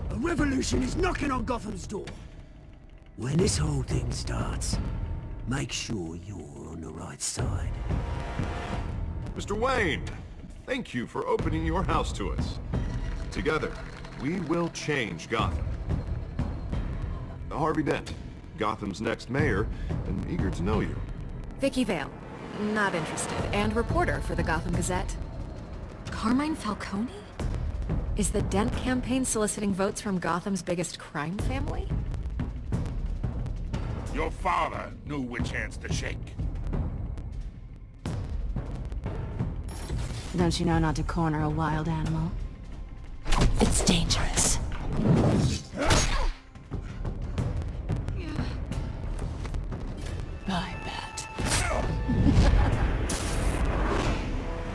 A revolution is knocking on Gotham's door. When this whole thing starts, make sure you're on the right side. Mr. Wayne, thank you for opening your house to us. Together, we will change Gotham. Harvey Dent, Gotham's next mayor, and eager to know you. Vicky Vale, not interested, and reporter for the Gotham Gazette. Carmine Falcone? Is the Dent campaign soliciting votes from Gotham's biggest crime family? Your father knew which hands to shake. Don't you know not to corner a wild animal? It's dangerous. I bet.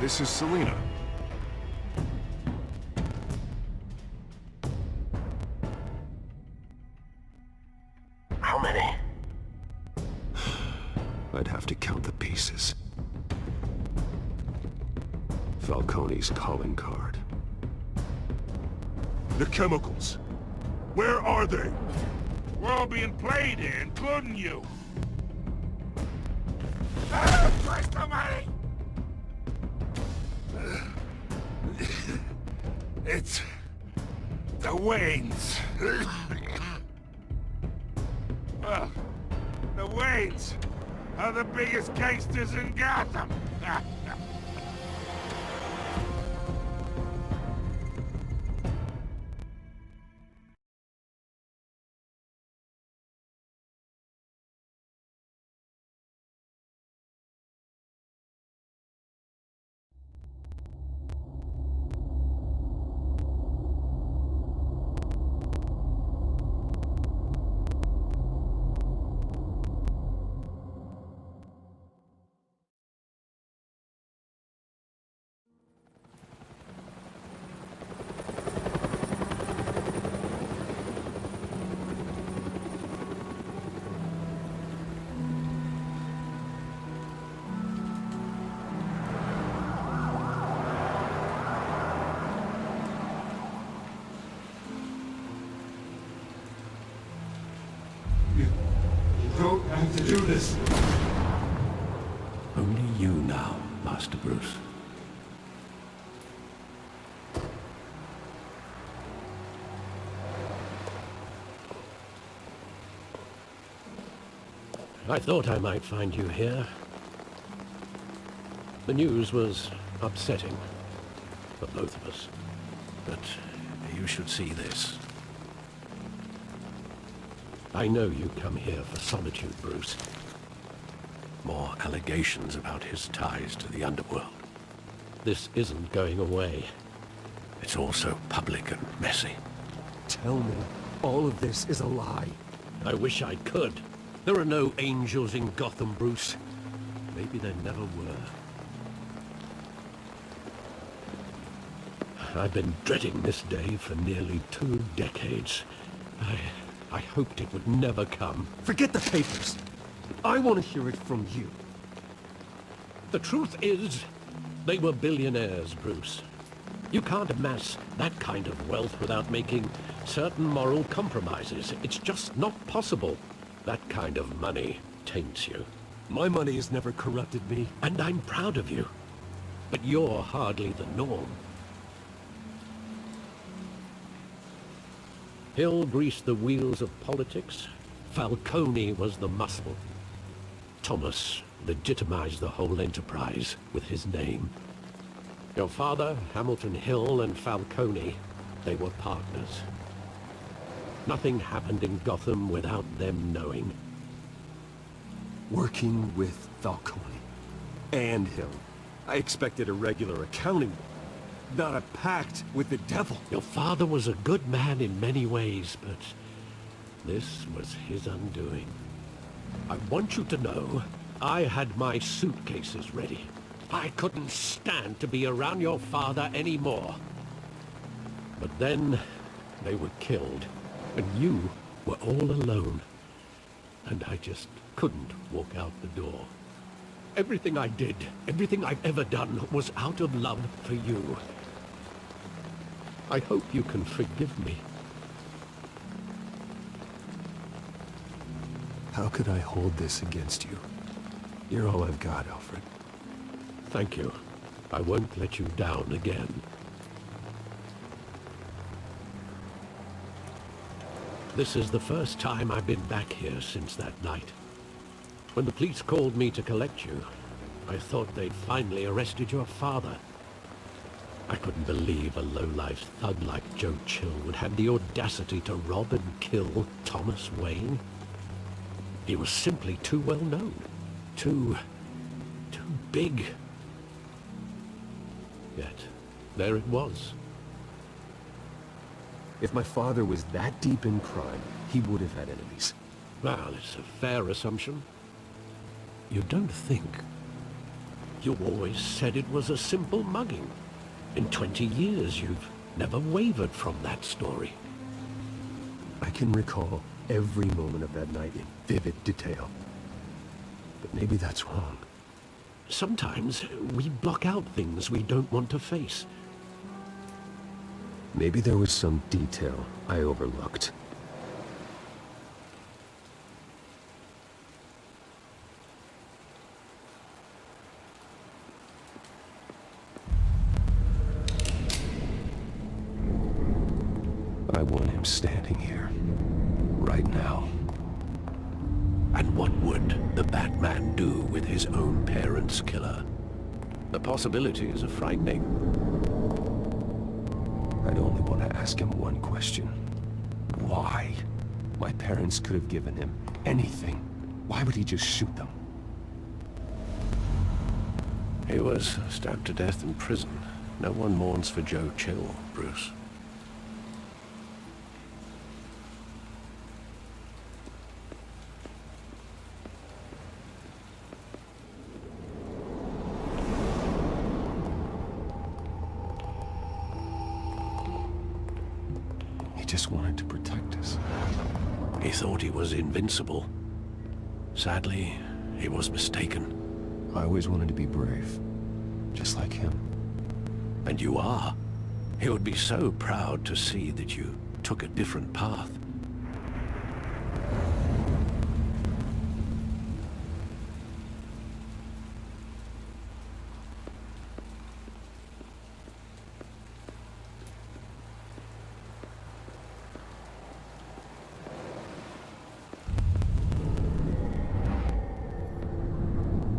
This is Selina. How many? I'd have to count the pieces. Falcone's calling card. The chemicals. Where are they? We're all being played here, including you. Christ almighty! It's... the Waynes. Well, the Waynes are the biggest gangsters in Gotham. Don't have to do this. Only you now, Master Bruce. I thought I might find you here. The news was upsetting for both of us, but you should see this. I know you come here for solitude, Bruce. More allegations about his ties to the underworld. This isn't going away. It's all so public and messy. Tell me, all of this is a lie. I wish I could. There are no angels in Gotham, Bruce. Maybe there never were. I've been dreading this day for nearly 2 decades. I hoped it would never come. Forget the papers. I want to hear it from you. The truth is, they were billionaires, Bruce. You can't amass that kind of wealth without making certain moral compromises. It's just not possible. That kind of money taints you. My money has never corrupted me. And I'm proud of you. But you're hardly the norm. Hill greased the wheels of politics. Falcone was the muscle. Thomas legitimized the whole enterprise with his name. Your father, Hamilton Hill, and Falcone, they were partners. Nothing happened in Gotham without them knowing. Working with Falcone and Hill. I expected a regular accounting, not a pact with the devil. Your father was a good man in many ways, but this was his undoing. I want you to know, I had my suitcases ready. I couldn't stand to be around your father anymore. But then, they were killed, and you were all alone. And I just couldn't walk out the door. Everything I did, everything I've ever done, was out of love for you. I hope you can forgive me. How could I hold this against you? You're all I've got, Alfred. Thank you. I won't let you down again. This is the first time I've been back here since that night. When the police called me to collect you, I thought they'd finally arrested your father. I couldn't believe a low-life thug like Joe Chill would have the audacity to rob and kill Thomas Wayne. He was simply too well known. Too big. Yet, there it was. If my father was that deep in crime, he would have had enemies. Well, it's a fair assumption. You don't think? You always said it was a simple mugging. In 20 years, you've never wavered from that story. I can recall every moment of that night in vivid detail. But maybe that's wrong. Sometimes we block out things we don't want to face. Maybe there was some detail I overlooked. I want him standing here, right now. And what would the Batman do with his own parents' killer? The possibilities are frightening. I'd only want to ask him one question. Why? My parents could have given him anything. Why would he just shoot them? He was stabbed to death in prison. No one mourns for Joe Chill, Bruce. He just wanted to protect us. He thought he was invincible. Sadly, he was mistaken. I always wanted to be brave, just like him. And you are. He would be so proud to see that you took a different path.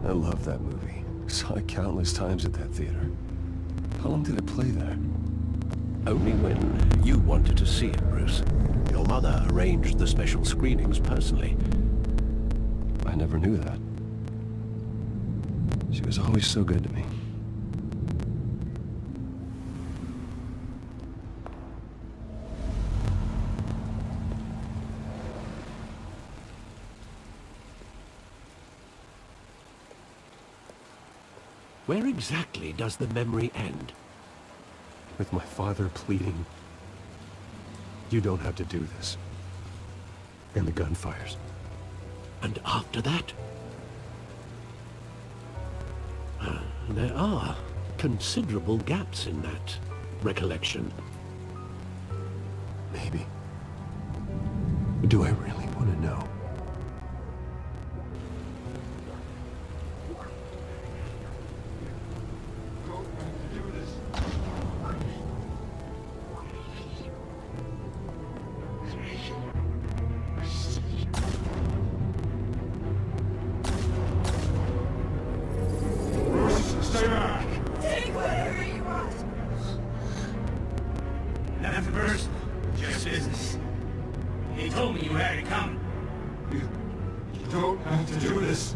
I love that movie. Saw it countless times at that theater. How long did it play there? Only when you wanted to see it, Bruce. Your mother arranged the special screenings personally. I never knew that. She was always so good to me. Where exactly does the memory end? With my father pleading, "You don't have to do this." And the gunfires. And after that? There are considerable gaps in that recollection. Maybe. Do I really want to know? Stay back! Take whatever you want. Nothing personal, just business. He told me you had it coming. You don't have to do this.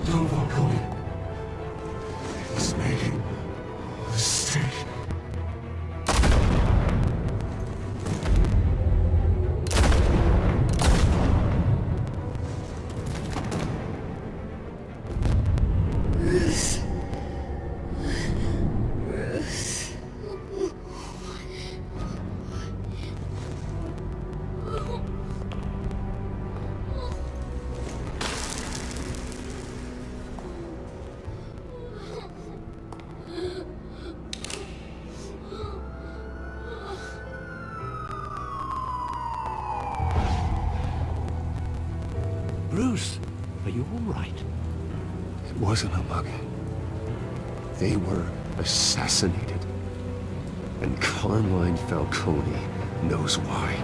Don't walk away. He's making a mistake. Bruce, are you all right? It wasn't a mugging. They were assassinated. And Carmine Falcone knows why.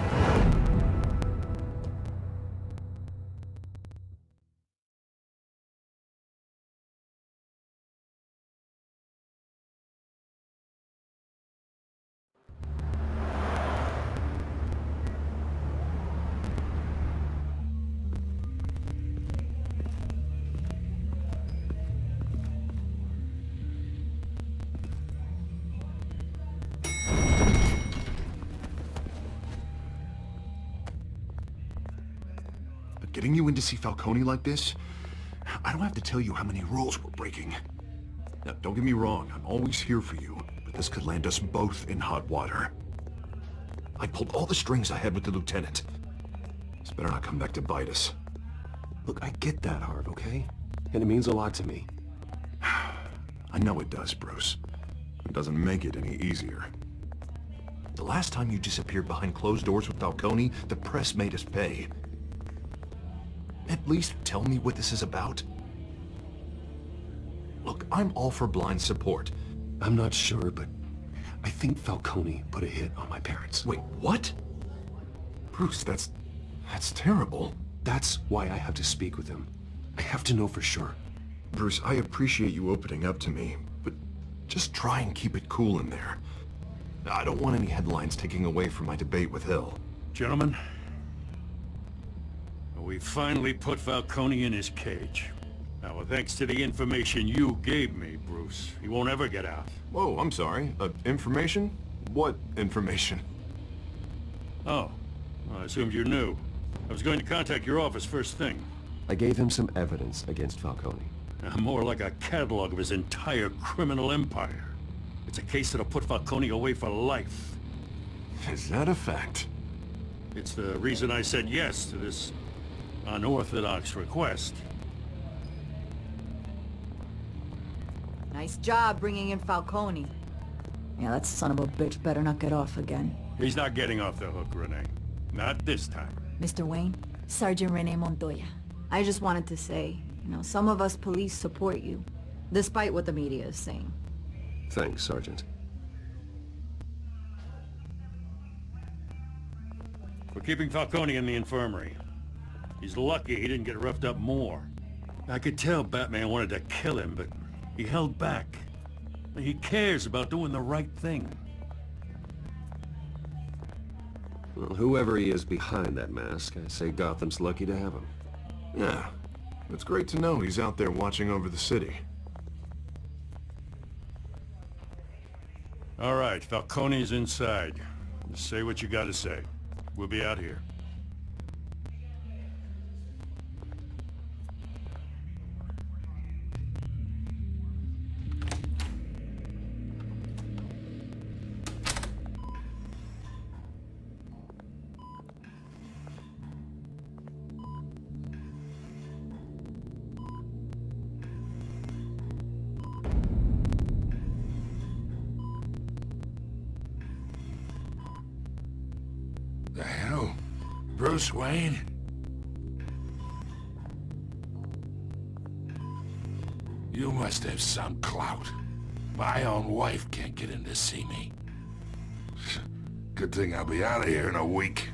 Getting you in to see Falcone like this? I don't have to tell you how many rules we're breaking. Now, don't get me wrong, I'm always here for you, but this could land us both in hot water. I pulled all the strings I had with the lieutenant. This better not come back to bite us. Look, I get that, Harv, okay? And it means a lot to me. I know it does, Bruce. It doesn't make it any easier. The last time you disappeared behind closed doors with Falcone, the press made us pay. At least tell me what this is about. Look, I'm all for blind support. I'm not sure, but I think Falcone put a hit on my parents. Wait, what? Bruce, that's terrible. That's why I have to speak with him. I have to know for sure. Bruce, I appreciate you opening up to me, but just try and keep it cool in there. I don't want any headlines taking away from my debate with Hill. Gentlemen, we finally put Falcone in his cage. Now, thanks to the information you gave me, Bruce, he won't ever get out. Whoa, I'm sorry. Information? What information? Oh, well, I assumed you knew. I was going to contact your office first thing. I gave him some evidence against Falcone. More like a catalog of his entire criminal empire. It's a case that'll put Falcone away for life. Is that a fact? It's the reason I said yes to this unorthodox request. Nice job bringing in Falcone. Yeah, that son of a bitch better not get off again. He's not getting off the hook, Renee. Not this time. Mr. Wayne, Sergeant Rene Montoya. I just wanted to say, some of us police support you, despite what the media is saying. Thanks, Sergeant. We're keeping Falcone in the infirmary. He's lucky he didn't get roughed up more. I could tell Batman wanted to kill him, but he held back. He cares about doing the right thing. Well, whoever he is behind that mask, I say Gotham's lucky to have him. Yeah, it's great to know he's out there watching over the city. All right, Falcone's inside. Just say what you gotta say. We'll be out here. The hell? Bruce Wayne? You must have some clout. My own wife can't get in to see me. Good thing I'll be out of here in a week.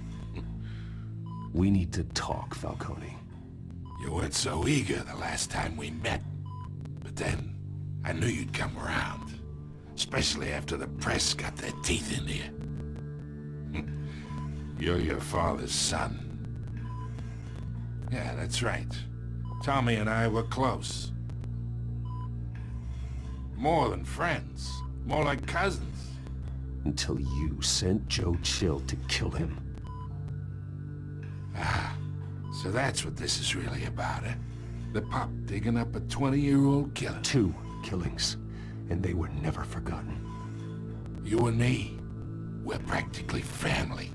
We need to talk, Falcone. You weren't so eager the last time we met. But then, I knew you'd come around. Especially after the press got their teeth into you. You're your father's son. Yeah, that's right. Tommy and I were close. More than friends. More like cousins. Until you sent Joe Chill to kill him. Ah, so that's what this is really about, eh? The pup digging up a 20-year-old killer. 2 killings, and they were never forgotten. You and me, we're practically family.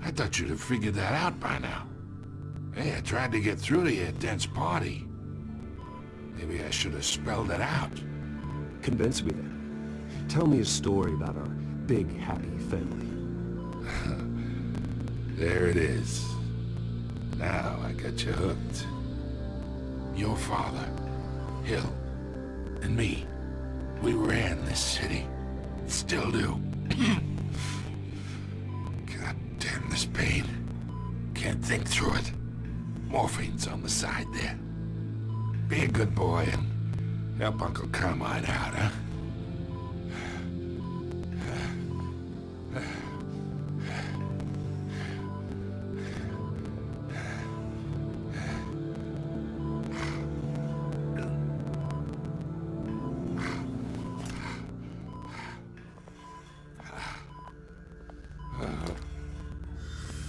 I thought you'd have figured that out by now. Hey, I tried to get through to you at Dent's party. Maybe I should have spelled it out. Convince me then. Tell me a story about our big, happy family. There it is. Now I got you hooked. Your father, Hill, and me, we ran this city. Still do. God damn this pain. Can't think through it. Morphine's on the side there. Be a good boy and help Uncle Carmine out, huh?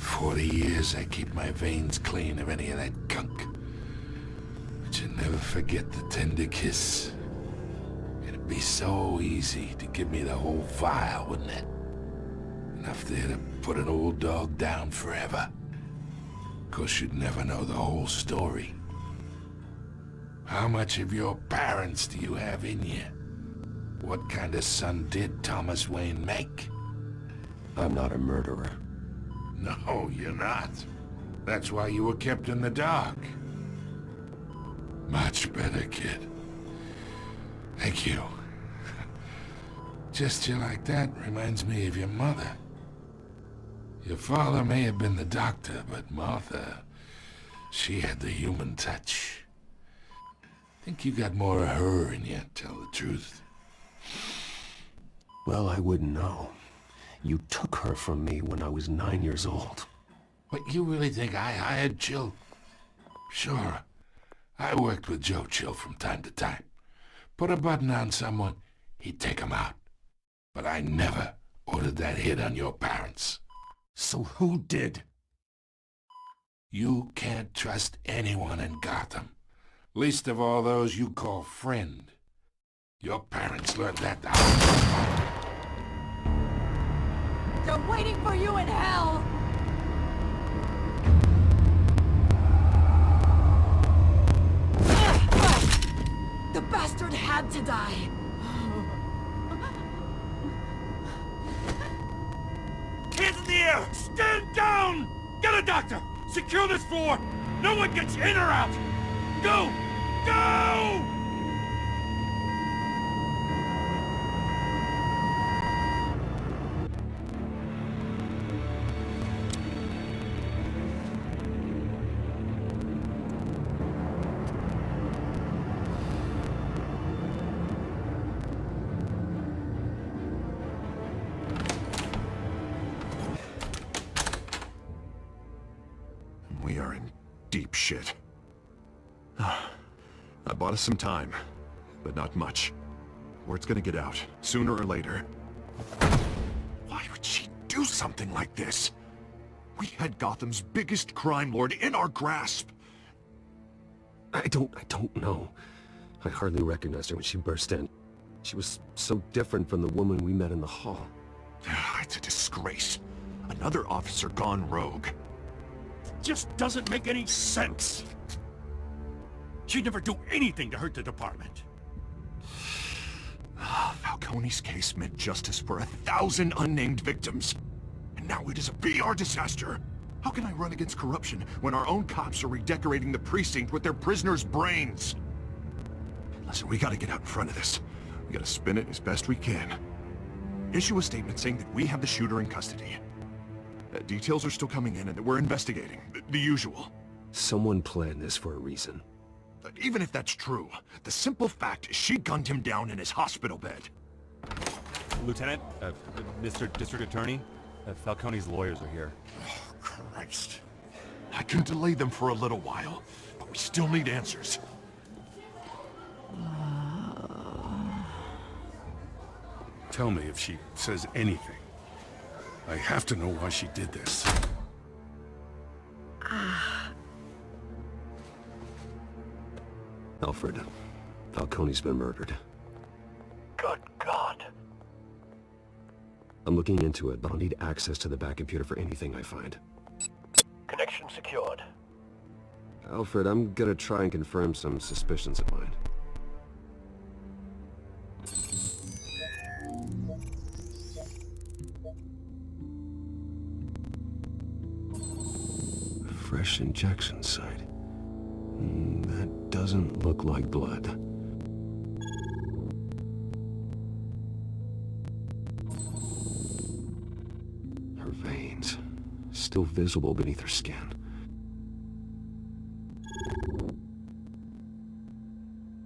40 years I keep my veins clean of any of that gunk. But you never forget the tender kiss. It'd be so easy to give me the whole file, wouldn't it? Enough there to put an old dog down forever. 'Course you'd never know the whole story. How much of your parents do you have in you? What kind of son did Thomas Wayne make? I'm not a murderer. No, you're not. That's why you were kept in the dark. Much better, kid. Thank you. Gesture like that reminds me of your mother. Your father may have been the doctor, but Martha, she had the human touch. Think you got more of her in you, tell the truth. Well, I wouldn't know. You took her from me when I was 9 years old. What, you really think I hired Chill? Sure. I worked with Joe Chill from time to time. Put a button on someone, he'd take 'em out. But I never ordered that hit on your parents. So who did? You can't trust anyone in Gotham. Least of all those you call friend. Your parents learned that the hard way. They're waiting for you in hell! The bastard had to die! Hands in the air! Stand down! Get a doctor! Secure this floor! No one gets in or out! Go! Go! We are in deep shit. I bought us some time, but not much. Word's gonna get out, sooner or later. Why would she do something like this? We had Gotham's biggest crime lord in our grasp. I don't know. I hardly recognized her when she burst in. She was so different from the woman we met in the hall. It's a disgrace. Another officer gone rogue. Just doesn't make any sense. She'd never do anything to hurt the department. Falcone's case meant justice for 1,000 unnamed victims. And now it is a PR disaster. How can I run against corruption when our own cops are redecorating the precinct with their prisoners' brains? Listen, we gotta get out in front of this. We gotta spin it as best we can. Issue a statement saying that we have the shooter in custody. Details are still coming in and that we're investigating. The usual. Someone planned this for a reason. Even if that's true, the simple fact is she gunned him down in his hospital bed. Lieutenant, Mr. District Attorney, Falcone's lawyers are here. Oh, Christ. I can delay them for a little while, but we still need answers. Tell me if she says anything. I have to know why she did this. Alfred, Falcone's been murdered. Good God. I'm looking into it, but I'll need access to the back computer for anything I find. Connection secured. Alfred, I'm gonna try and confirm some suspicions of mine. Fresh injection site. That does Doesn't look like blood. Her veins, still visible beneath her skin.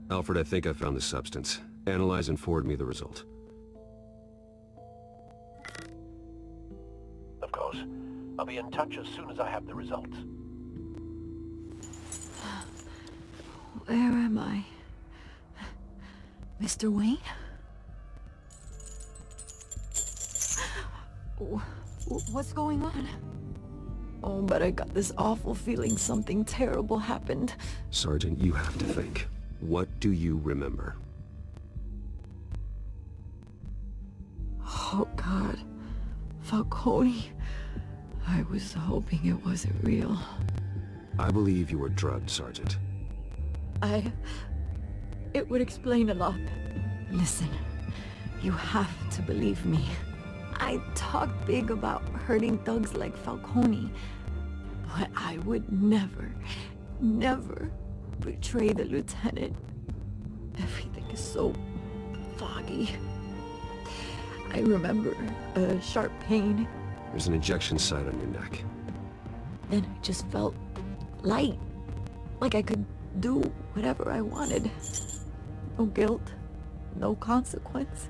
Alfred, I think I found the substance. Analyze and forward me the result. Of course. I'll be in touch as soon as I have the results. Where am I? Mr. Wayne? What's going on? Oh, but I got this awful feeling something terrible happened. Sergeant, you have to think. What do you remember? Oh, God. Falcone. I was hoping it wasn't real. I believe you were drugged, Sergeant. It would explain a lot. Listen, you have to believe me. I talk big about hurting thugs like Falcone, but I would never, never betray the lieutenant. Everything is so foggy. I remember a sharp pain. There's an injection site on your neck. Then I just felt light, like I could do whatever I wanted. No guilt, no consequence.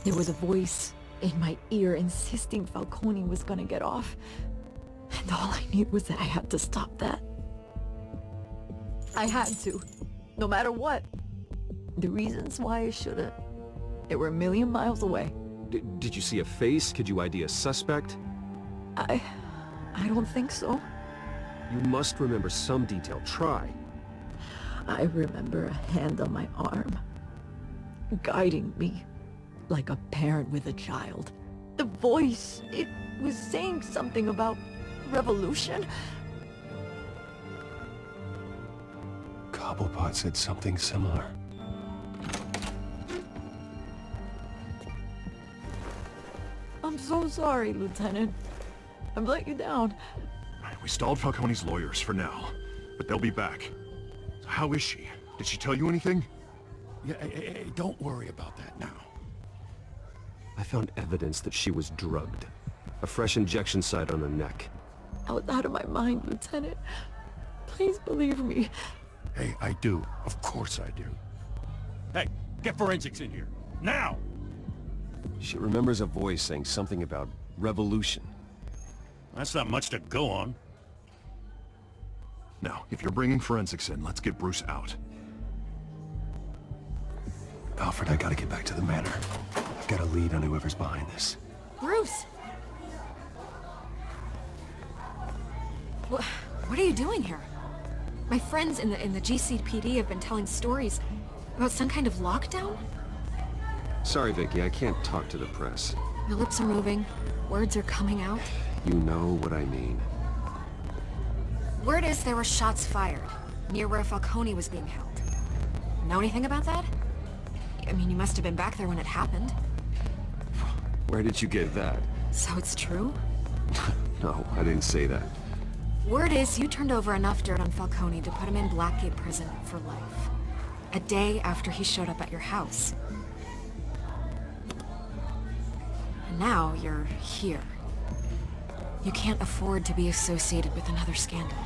There was a voice in my ear insisting Falcone was gonna get off. And all I knew was that I had to stop that. I had to, no matter what. The reasons why I shouldn't, they were a million miles away. Did you see a face? Could you ID a suspect? I don't think so. You must remember some detail. Try. I remember a hand on my arm, guiding me like a parent with a child. The voice, it was saying something about revolution. Cobblepot said something similar. I'm so sorry, Lieutenant. I've let you down. We stalled Falcone's lawyers for now, but they'll be back. So how is she? Did she tell you anything? Yeah, hey, don't worry about that now. I found evidence that she was drugged. A fresh injection site on her neck. I was out of my mind, Lieutenant. Please believe me. Hey, I do. Of course I do. Hey, get forensics in here. Now! She remembers a voice saying something about revolution. That's not much to go on. Now, if you're bringing forensics in, let's get Bruce out. Alfred, I gotta get back to the manor. I've got a lead on whoever's behind this. Bruce! What are you doing here? My friends in the GCPD have been telling stories about some kind of lockdown? Sorry, Vicky, I can't talk to the press. Your lips are moving. Words are coming out. You know what I mean. Word is there were shots fired, near where Falcone was being held. Know anything about that? I mean, you must have been back there when it happened. Where did you get that? So it's true? No, I didn't say that. Word is you turned over enough dirt on Falcone to put him in Blackgate Prison for life. A day after he showed up at your house. And now you're here. You can't afford to be associated with another scandal.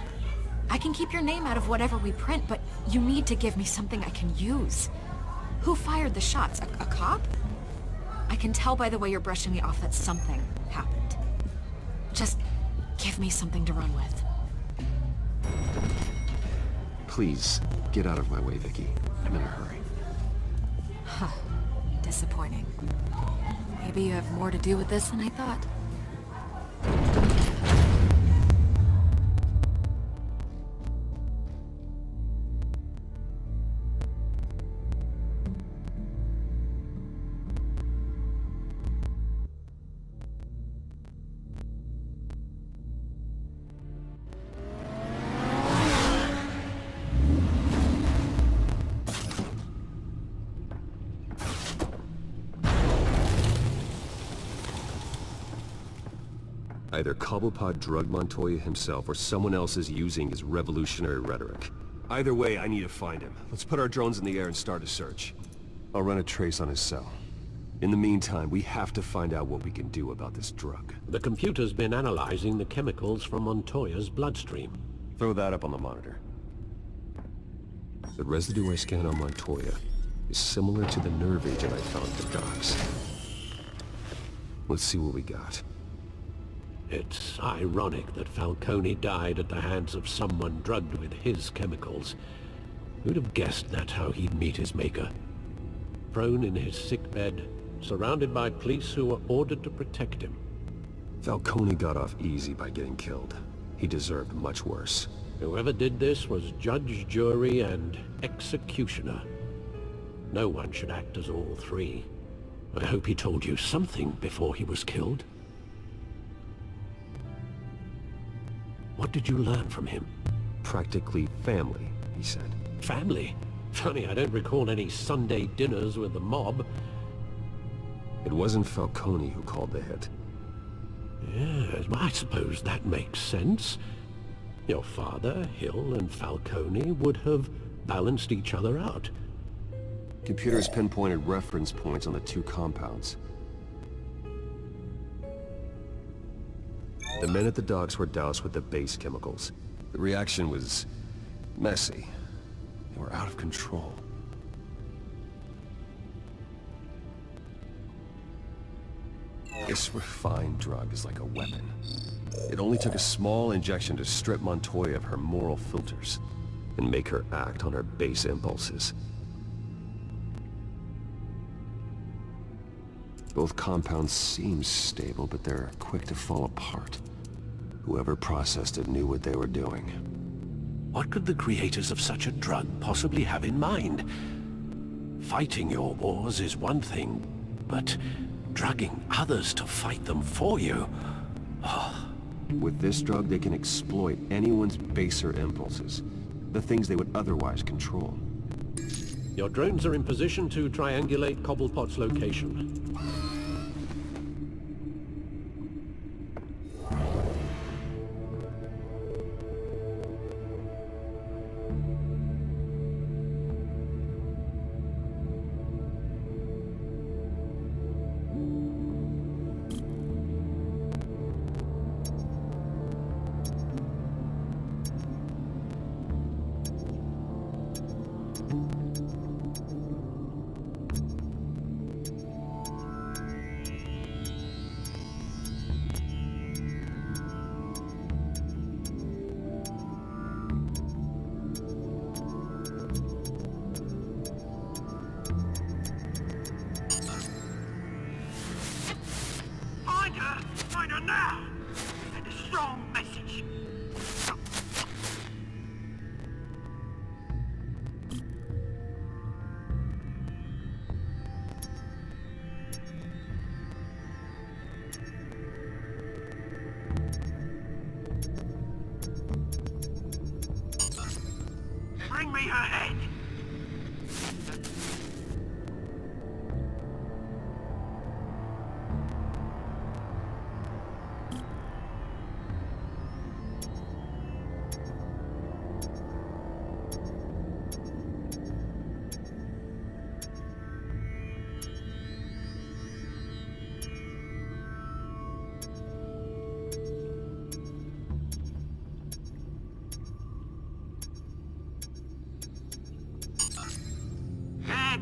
I can keep your name out of whatever we print, but you need to give me something I can use. Who fired the shots? A cop? I can tell by the way you're brushing me off that something happened. Just give me something to run with. Please, get out of my way, Vicky. I'm in a hurry. Huh. Disappointing. Maybe you have more to do with this than I thought. Either Cobblepot drugged Montoya himself or someone else is using his revolutionary rhetoric. Either way, I need to find him. Let's put our drones in the air and start a search. I'll run a trace on his cell. In the meantime, we have to find out what we can do about this drug. The computer's been analyzing the chemicals from Montoya's bloodstream. Throw that up on the monitor. The residue I scanned on Montoya is similar to the nerve agent I found at the docks. Let's see what we got. It's ironic that Falcone died at the hands of someone drugged with his chemicals. Who'd have guessed that's how he'd meet his maker? Prone in his sickbed, surrounded by police who were ordered to protect him. Falcone got off easy by getting killed. He deserved much worse. Whoever did this was judge, jury, and executioner. No one should act as all three. I hope he told you something before he was killed. What did you learn from him? Practically family, he said. Family? Funny, I don't recall any Sunday dinners with the mob. It wasn't Falcone who called the hit. Yes, I suppose that makes sense. Your father, Hill, and Falcone would have balanced each other out. Computers pinpointed reference points on the two compounds. The men at the docks were doused with the base chemicals. The reaction was messy. They were out of control. This refined drug is like a weapon. It only took a small injection to strip Montoya of her moral filters and make her act on her base impulses. Both compounds seem stable, but they're quick to fall apart. Whoever processed it knew what they were doing. What could the creators of such a drug possibly have in mind? Fighting your wars is one thing, but drugging others to fight them for you? With this drug, they can exploit anyone's baser impulses, the things they would otherwise control. Your drones are in position to triangulate Cobblepot's location. Find her now! Send a strong message. Bring me her head!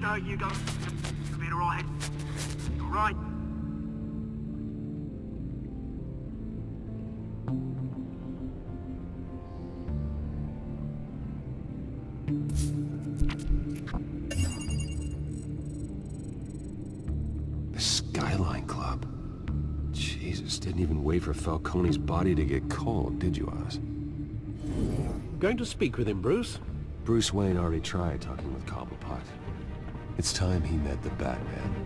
There you go. You'll be alright. Alright. The Skyline Club. Jesus, didn't even wait for Falcone's body to get cold, did you, Oz? Going to speak with him, Bruce? Bruce Wayne already tried talking with Cobblepot. It's time he met the Batman.